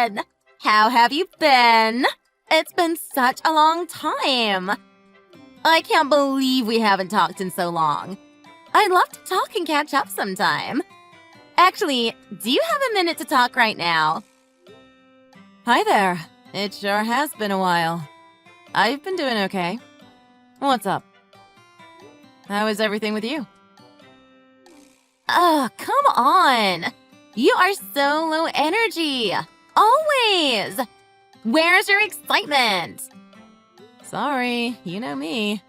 again! How have you been? It's been such a long time. I can't believe we haven't talked in so long. I'd love to talk and catch up sometime. Actually, do you have a minute to talk right now? Hi there. It sure has been a while. I've been doing okay. What's up? How is everything with you? Oh, come on! You are so low energy! Always! Where's your excitement? Sorry, you know me.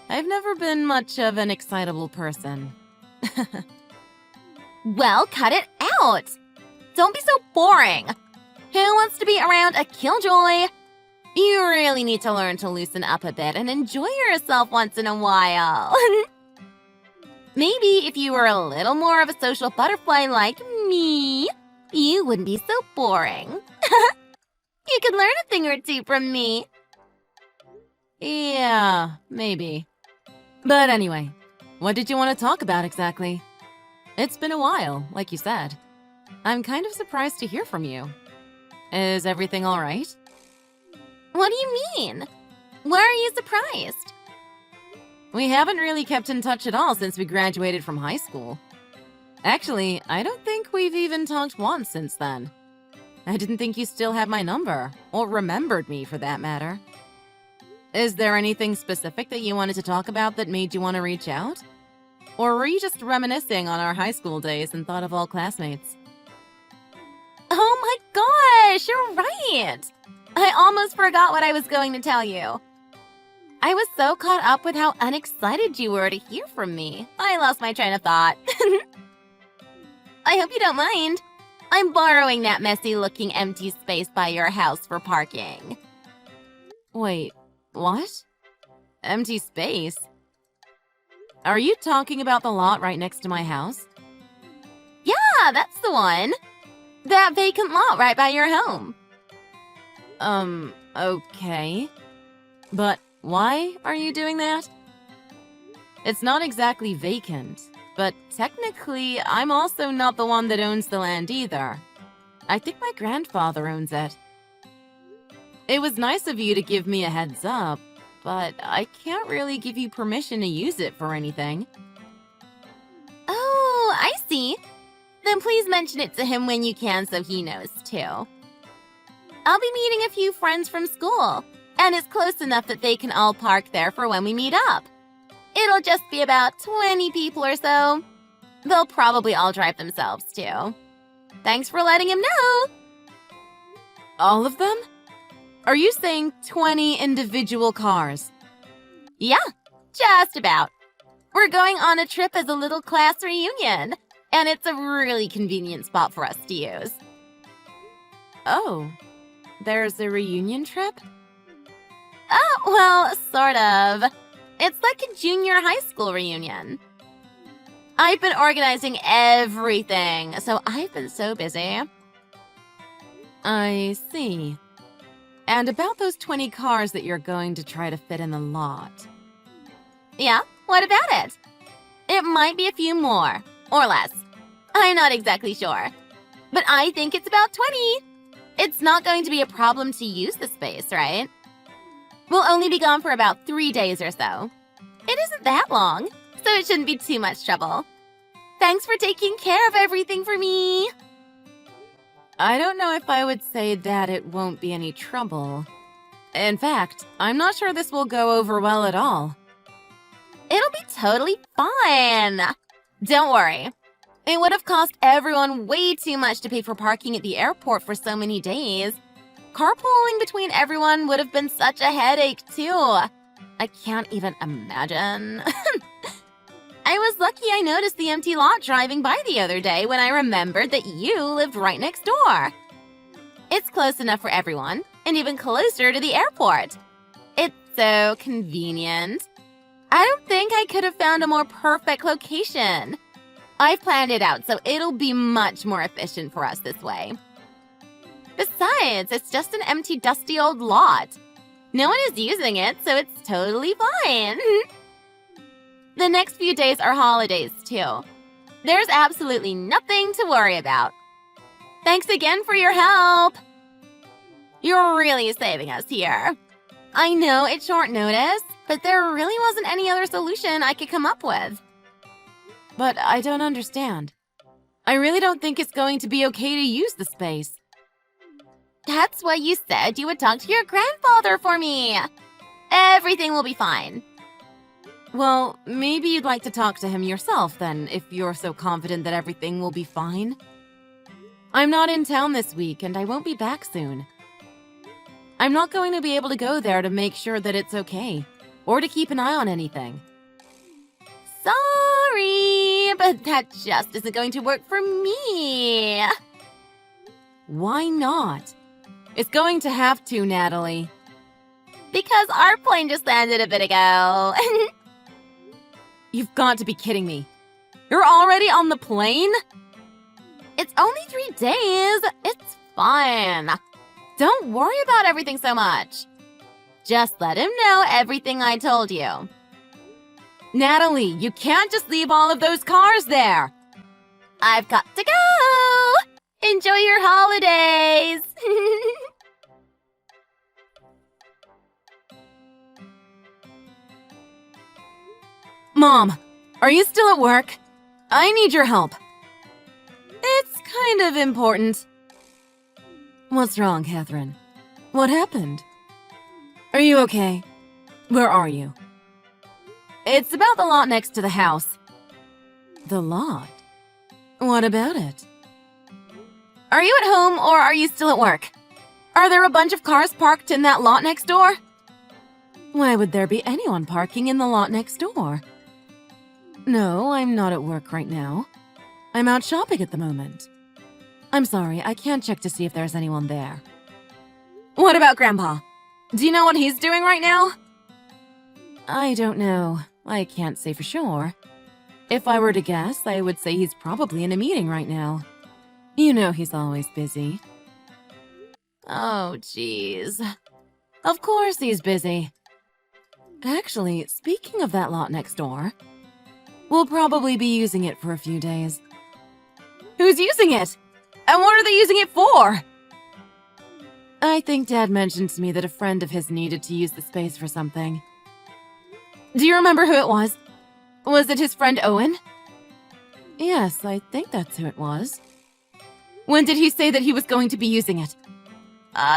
I've never been much of an excitable person. Well, cut it out! Don't be so boring! Who wants to be around a killjoy? You really need to learn to loosen up a bit and enjoy yourself once in a while. Maybe if you were a little more of a social butterfly like me, you wouldn't be so boring. You could learn a thing or two from me. Yeah, maybe. But anyway, what did you want to talk about exactly? It's been a while, like you said. I'm kind of surprised to hear from you. Is everything all right? What do you mean? Why are you surprised? We haven't really kept in touch at all since we graduated from high school. Actually, I don't think we've even talked once since then. I didn't think you still had my number, or remembered me for that matter. Is there anything specific that you wanted to talk about that made you want to reach out? Or were you just reminiscing on our high school days and thought of all classmates? Oh my gosh, you're right! I almost forgot what I was going to tell you. I was so caught up with how unexcited you were to hear from me. I lost my train of thought. I hope you don't mind. I'm borrowing that messy-looking empty space by your house for parking. Wait, what? Empty space? Are you talking about the lot right next to my house? Yeah, that's the one. That vacant lot right by your home. Okay. But why are you doing that? It's not exactly vacant, but technically, I'm also not the one that owns the land either. I think my grandfather owns it. It was nice of you to give me a heads up, but I can't really give you permission to use it for anything. Oh, I see. Then please mention it to him when you can so he knows too. I'll be meeting a few friends from school, and it's close enough that they can all park there for when we meet up. It'll just be about 20 people or so. They'll probably all drive themselves too. Thanks for letting him know. All of them? Are you saying 20 individual cars? Yeah, just about. We're going on a trip as a little class reunion, and it's a really convenient spot for us to use. Oh, there's a reunion trip? Oh, well, sort of. It's like a junior high school reunion. I've been organizing everything, so I've been so busy. I see. And about those 20 cars that you're going to try to fit in the lot. Yeah, what about it? It might be a few more, or less. I'm not exactly sure. But I think it's about 20. It's not going to be a problem to use the space, right? We'll only be gone for about 3 days or so. It isn't that long, so it shouldn't be too much trouble. Thanks for taking care of everything for me. I don't know if I would say that it won't be any trouble. In fact, I'm not sure this will go over well at all. It'll be totally fine. Don't worry. It would have cost everyone way too much to pay for parking at the airport for so many days. Carpooling between everyone would have been such a headache, too. I can't even imagine. I was lucky I noticed the empty lot driving by the other day when I remembered that you lived right next door. It's close enough for everyone, and even closer to the airport. It's so convenient. I don't think I could have found a more perfect location. I've planned it out, so it'll be much more efficient for us this way. Besides, it's just an empty, dusty old lot. No one is using it, so it's totally fine. The next few days are holidays, too. There's absolutely nothing to worry about. Thanks again for your help. You're really saving us here. I know it's short notice, but there really wasn't any other solution I could come up with. But I don't understand. I really don't think it's going to be okay to use the space. That's why you said you would talk to your grandfather for me. Everything will be fine. Well, maybe you'd like to talk to him yourself then, if you're so confident that everything will be fine. I'm not in town this week, and I won't be back soon. I'm not going to be able to go there to make sure that it's okay, or to keep an eye on anything. Sorry, but that just isn't going to work for me. Why not? It's going to have to, Natalie. Because our plane just landed a bit ago. You've got to be kidding me. You're already on the plane? It's only 3 days. It's fine. Don't worry about everything so much. Just let him know everything I told you. Natalie, you can't just leave all of those cars there. I've got to go. Enjoy your holidays. Mom, are you still at work? I need your help. It's kind of important. What's wrong, Catherine? What happened? Are you okay? Where are you? It's about the lot next to the house. The lot? What about it? Are you at home or are you still at work? Are there a bunch of cars parked in that lot next door? Why would there be anyone parking in the lot next door? No, I'm not at work right now. I'm out shopping at the moment. I'm sorry, I can't check to see if there's anyone there. What about Grandpa? Do you know what he's doing right now? I don't know. I can't say for sure. If I were to guess, I would say he's probably in a meeting right now. You know he's always busy. Oh, jeez. Of course he's busy. Actually, speaking of that lot next door, we'll probably be using it for a few days. Who's using it? And what are they using it for? I think Dad mentioned to me that a friend of his needed to use the space for something. Do you remember who it was? Was it his friend Owen? Yes, I think that's who it was. When did he say that he was going to be using it?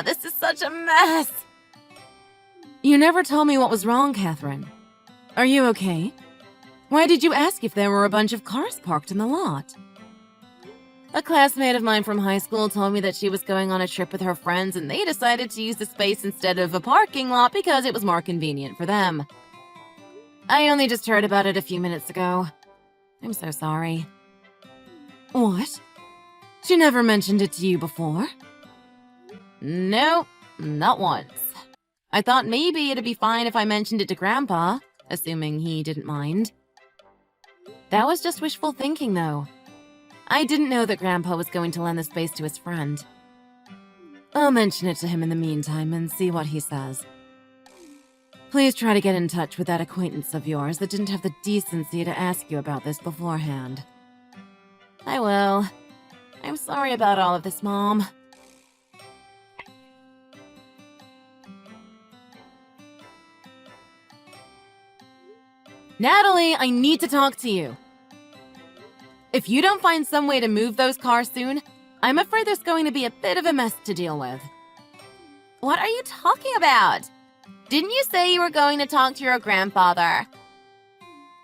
This is such a mess. You never told me what was wrong, Catherine. Are you okay? Why did you ask if there were a bunch of cars parked in the lot? A classmate of mine from high school told me that she was going on a trip with her friends and they decided to use the space instead of a parking lot because it was more convenient for them. I only just heard about it a few minutes ago. I'm so sorry. What? She never mentioned it to you before? Nope, not once. I thought maybe it'd be fine if I mentioned it to Grandpa, assuming he didn't mind. That was just wishful thinking, though. I didn't know that Grandpa was going to lend the space to his friend. I'll mention it to him in the meantime and see what he says. Please try to get in touch with that acquaintance of yours that didn't have the decency to ask you about this beforehand. I will. I'm sorry about all of this, Mom. Natalie, I need to talk to you. If you don't find some way to move those cars soon, I'm afraid there's going to be a bit of a mess to deal with. What are you talking about? Didn't you say you were going to talk to your grandfather?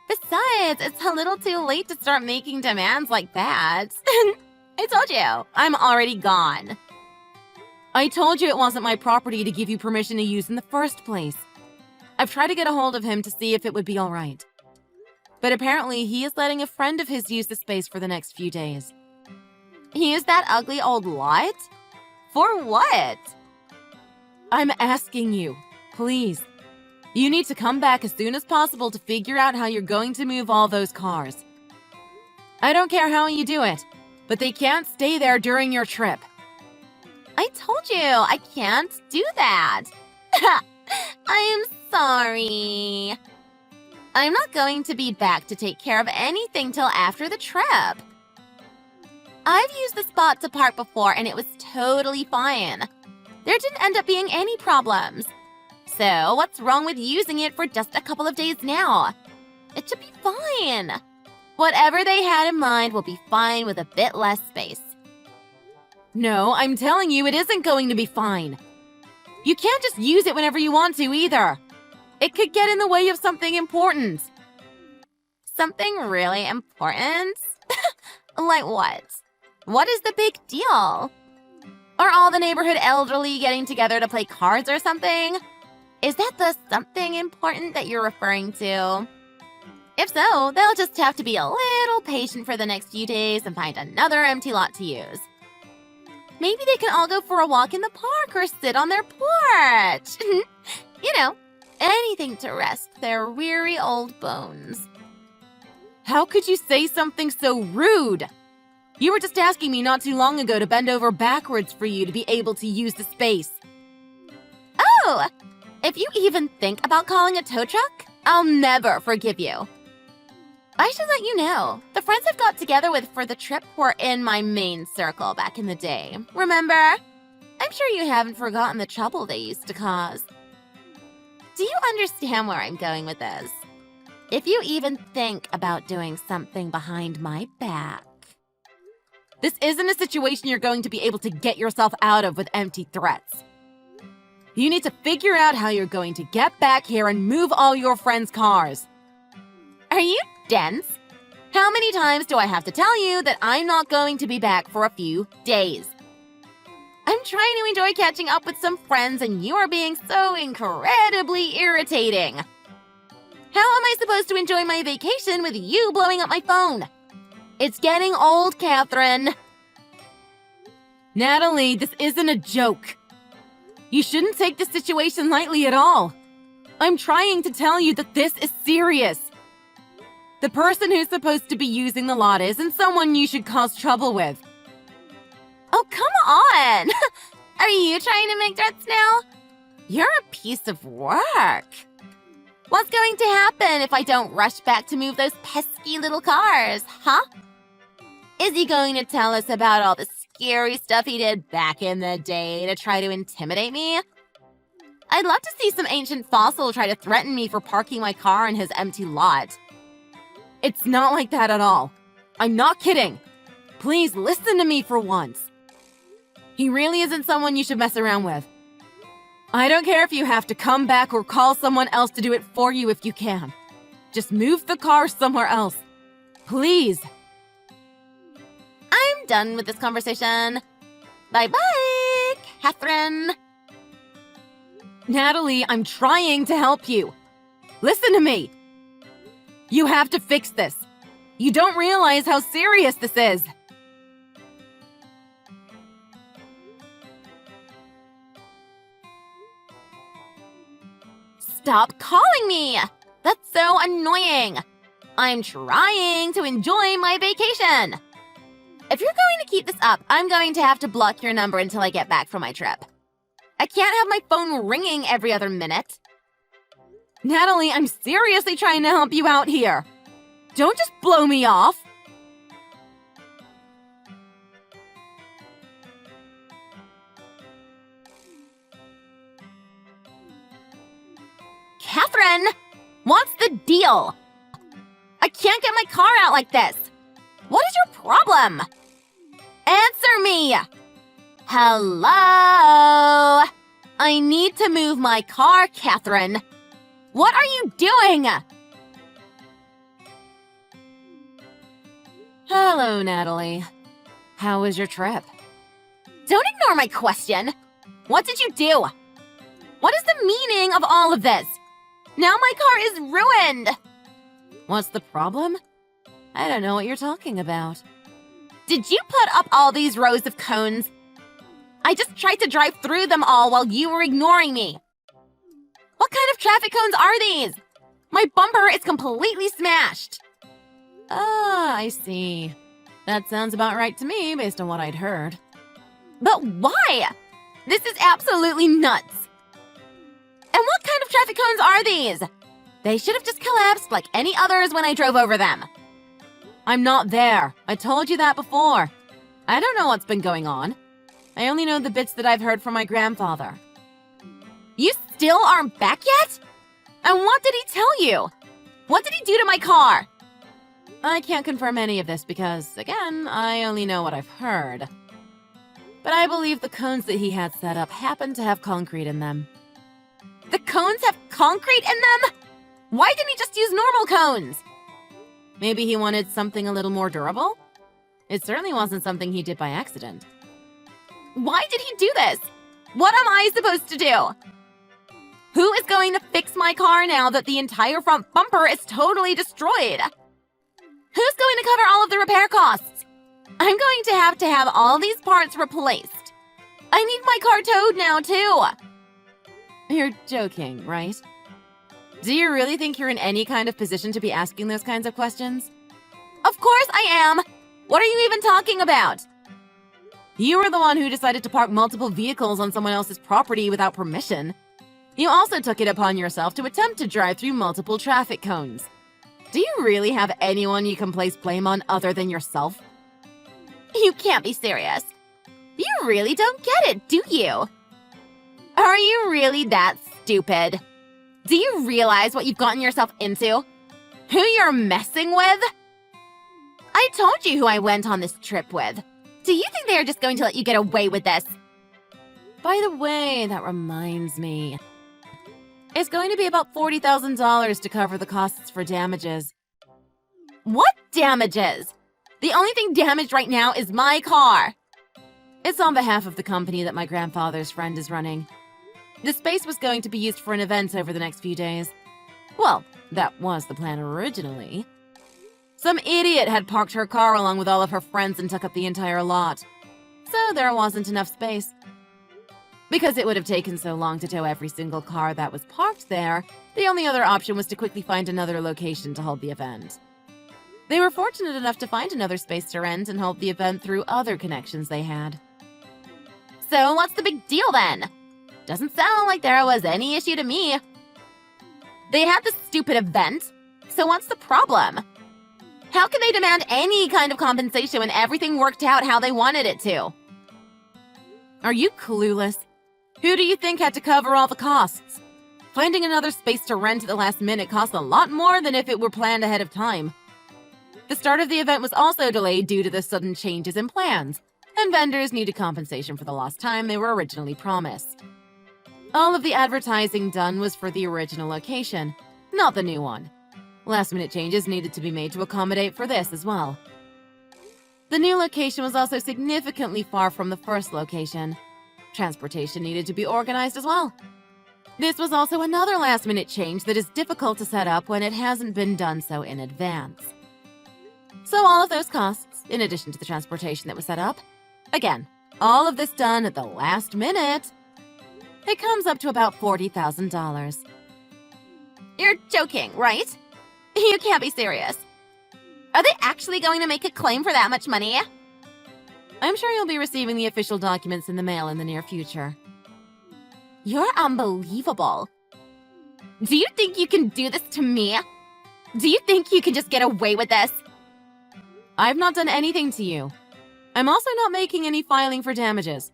Besides, it's a little too late to start making demands like that. I told you, I'm already gone. I told you it wasn't my property to give you permission to use in the first place. I've tried to get a hold of him to see if it would be all right. But apparently he is letting a friend of his use the space for the next few days. Use that ugly old lot? For what? I'm asking you, please. You need to come back as soon as possible to figure out how you're going to move all those cars. I don't care how you do it, but they can't stay there during your trip. I told you, I can't do that. I'm sorry. I'm not going to be back to take care of anything till after the trip. I've used the spot to park before and it was totally fine. There didn't end up being any problems. So, what's wrong with using it for just a couple of days now? It should be fine. Whatever they had in mind will be fine with a bit less space. No, I'm telling you, it isn't going to be fine. You can't just use it whenever you want to either. It could get in the way of something important. Something really important? Like what? What is the big deal? Are all the neighborhood elderly getting together to play cards or something? Is that the something important that you're referring to? If so, they'll just have to be a little patient for the next few days and find another empty lot to use. Maybe they can all go for a walk in the park or sit on their porch. You know, anything to rest their weary old bones. How could you say something so rude? You were just asking me not too long ago to bend over backwards for you to be able to use the space. Oh! If you even think about calling a tow truck, I'll never forgive you. I should let you know, the friends I've got together with for the trip were in my main circle back in the day. Remember? I'm sure you haven't forgotten the trouble they used to cause. Do you understand where I'm going with this? If you even think about doing something behind my back. This isn't a situation you're going to be able to get yourself out of with empty threats. You need to figure out how you're going to get back here and move all your friends' cars. Are you dense? How many times do I have to tell you that I'm not going to be back for a few days? I'm trying to enjoy catching up with some friends and you are being so incredibly irritating. How am I supposed to enjoy my vacation with you blowing up my phone? It's getting old, Catherine. Natalie, this isn't a joke. You shouldn't take the situation lightly at all. I'm trying to tell you that this is serious. The person who's supposed to be using the lot isn't someone you should cause trouble with. Oh, come on! Are you trying to make threats now? You're a piece of work. What's going to happen if I don't rush back to move those pesky little cars, huh? Is he going to tell us about all the scary stuff he did back in the day to try to intimidate me? I'd love to see some ancient fossil try to threaten me for parking my car in his empty lot. It's not like that at all. I'm not kidding. Please listen to me for once. He really isn't someone you should mess around with. I don't care if you have to come back or call someone else to do it for you if you can. Just move the car somewhere else. Please. I'm done with this conversation. Bye-bye, Catherine. Natalie, I'm trying to help you. Listen to me. You have to fix this. You don't realize how serious this is. Stop calling me! That's so annoying. I'm trying to enjoy my vacation. If you're going to keep this up, I'm going to have to block your number until I get back from my trip. I can't have my phone ringing every other minute. Natalie, I'm seriously trying to help you out here. Don't just blow me off. Catherine, what's the deal? I can't get my car out like this. What is your problem? Answer me! Hello? I need to move my car, Catherine. What are you doing? Hello, Natalie. How was your trip? Don't ignore my question. What did you do? What is the meaning of all of this? Now my car is ruined. What's the problem? I don't know what you're talking about. Did you put up all these rows of cones? I just tried to drive through them all while you were ignoring me. What kind of traffic cones are these? My bumper is completely smashed. Ah, I see. That sounds about right to me based on what I'd heard. But why? This is absolutely nuts. And what kind of traffic cones are these? They should have just collapsed like any others when I drove over them. I'm not there. I told you that before. I don't know what's been going on. I only know the bits that I've heard from my grandfather. You still aren't back yet? And what did he tell you? What did he do to my car? I can't confirm any of this because, again, I only know what I've heard. But I believe the cones that he had set up happened to have concrete in them. The cones have concrete in them? Why didn't he just use normal cones? Maybe he wanted something a little more durable? It certainly wasn't something he did by accident. Why did he do this? What am I supposed to do? Who is going to fix my car now that the entire front bumper is totally destroyed? Who's going to cover all of the repair costs? I'm going to have all these parts replaced. I need my car towed now, too. You're joking, right? Do you really think you're in any kind of position to be asking those kinds of questions? Of course I am! What are you even talking about? You were the one who decided to park multiple vehicles on someone else's property without permission. You also took it upon yourself to attempt to drive through multiple traffic cones. Do you really have anyone you can place blame on other than yourself? You can't be serious. You really don't get it, do you? Are you really that stupid? Do you realize what you've gotten yourself into? Who you're messing with? I told you who I went on this trip with. Do you think they are just going to let you get away with this? By the way, that reminds me. It's going to be about $40,000 to cover the costs for damages. What damages? The only thing damaged right now is my car. It's on behalf of the company that my grandfather's friend is running. The space was going to be used for an event over the next few days. Well, that was the plan originally. Some idiot had parked her car along with all of her friends and took up the entire lot. So there wasn't enough space. Because it would have taken so long to tow every single car that was parked there, the only other option was to quickly find another location to hold the event. They were fortunate enough to find another space to rent and hold the event through other connections they had. So what's the big deal then? Doesn't sound like there was any issue to me. They had this stupid event, so what's the problem? How can they demand any kind of compensation when everything worked out how they wanted it to? Are you clueless? Who do you think had to cover all the costs? Finding another space to rent at the last minute cost a lot more than if it were planned ahead of time. The start of the event was also delayed due to the sudden changes in plans, and vendors needed compensation for the lost time they were originally promised. All of the advertising done was for the original location, not the new one. Last-minute changes needed to be made to accommodate for this as well. The new location was also significantly far from the first location. Transportation needed to be organized as well. This was also another last-minute change that is difficult to set up when it hasn't been done so in advance. So all of those costs, in addition to the transportation that was set up, again, all of this done at the last minute, it comes up to about $40,000. You're joking, right? You can't be serious. Are they actually going to make a claim for that much money? I'm sure you'll be receiving the official documents in the mail in the near future. You're unbelievable. Do you think you can do this to me? Do you think you can just get away with this? I've not done anything to you. I'm also not making any filing for damages.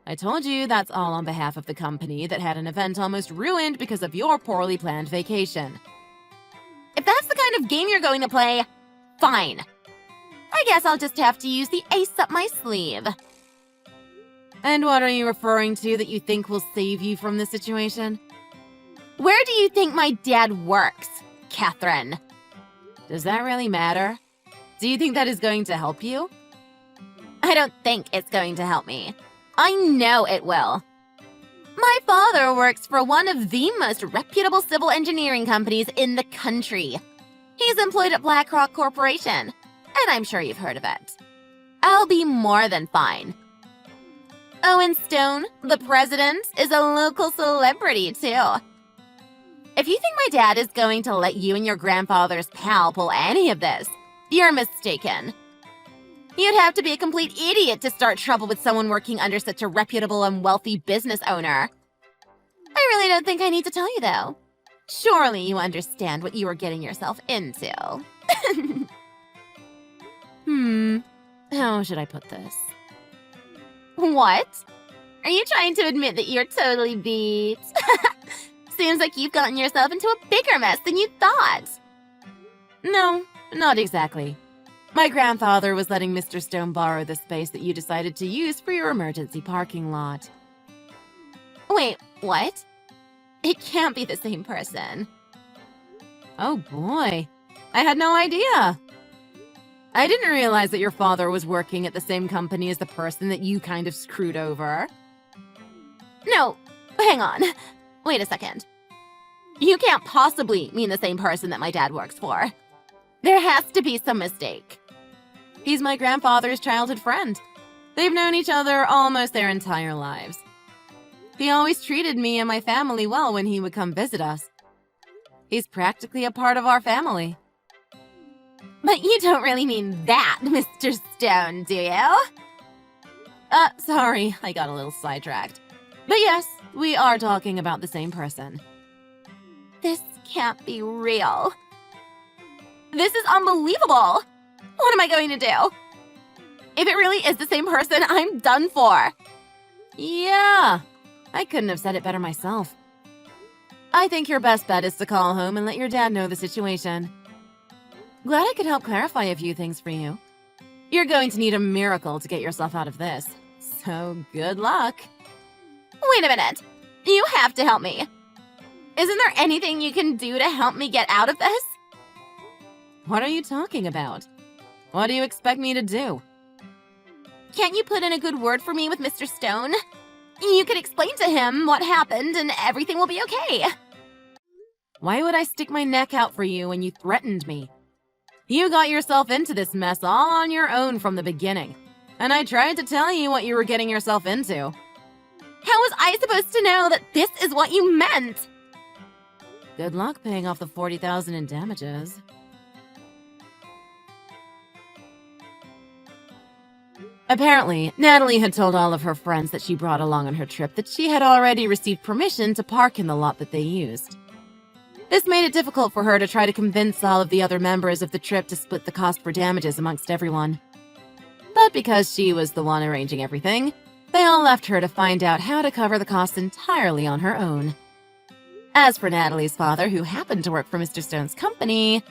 I told you that's all on behalf of the company that had an event almost ruined because of your poorly planned vacation. If that's the kind of game you're going to play, fine. I guess I'll just have to use the ace up my sleeve. And what are you referring to that you think will save you from this situation? Where do you think my dad works, Catherine? Does that really matter? Do you think that is going to help you? I don't think it's going to help me. I know it will. My father works for one of the most reputable civil engineering companies in the country. He's employed at BlackRock Corporation, and I'm sure you've heard of it. I'll be more than fine. Owen Stone, the president, is a local celebrity, too. If you think my dad is going to let you and your grandfather's pal pull any of this, you're mistaken. You'd have to be a complete idiot to start trouble with someone working under such a reputable and wealthy business owner. I really don't think I need to tell you, though. Surely you understand what you were getting yourself into. How should I put this? What? Are you trying to admit that you're totally beat? Seems like you've gotten yourself into a bigger mess than you thought. No, not exactly. My grandfather was letting Mr. Stone borrow the space that you decided to use for your emergency parking lot. Wait, what? It can't be the same person. Oh boy, I had no idea. I didn't realize that your father was working at the same company as the person that you kind of screwed over. No, hang on. Wait a second. You can't possibly mean the same person that my dad works for. There has to be some mistake. He's my grandfather's childhood friend. They've known each other almost their entire lives. He always treated me and my family well when he would come visit us. He's practically a part of our family. But you don't really mean that, Mr. Stone, do you? Sorry, I got a little sidetracked. But yes, we are talking about the same person. This can't be real. This is unbelievable! What am I going to do? If it really is the same person, I'm done for. Yeah, I couldn't have said it better myself. I think your best bet is to call home and let your dad know the situation. Glad I could help clarify a few things for you. You're going to need a miracle to get yourself out of this, so good luck. Wait a minute. You have to help me. Isn't there anything you can do to help me get out of this? What are you talking about? What do you expect me to do? Can't you put in a good word for me with Mr. Stone? You could explain to him what happened and everything will be okay. Why would I stick my neck out for you when you threatened me? You got yourself into this mess all on your own from the beginning, and I tried to tell you what you were getting yourself into. How was I supposed to know that this is what you meant? Good luck paying off the $40,000 in damages. Apparently, Natalie had told all of her friends that she brought along on her trip that she had already received permission to park in the lot that they used. This made it difficult for her to try to convince all of the other members of the trip to split the cost for damages amongst everyone. But because she was the one arranging everything, they all left her to find out how to cover the costs entirely on her own. As for Natalie's father, who happened to work for Mr. Stone's company,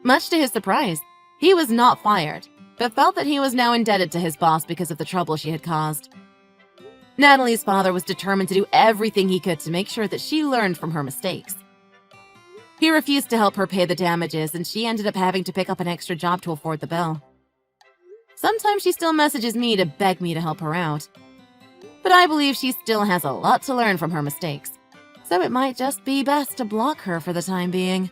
much to his surprise, he was not fired, but felt that he was now indebted to his boss because of the trouble she had caused. Natalie's father was determined to do everything he could to make sure that she learned from her mistakes. He refused to help her pay the damages, and she ended up having to pick up an extra job to afford the bill. Sometimes she still messages me to beg me to help her out. But I believe she still has a lot to learn from her mistakes, so it might just be best to block her for the time being.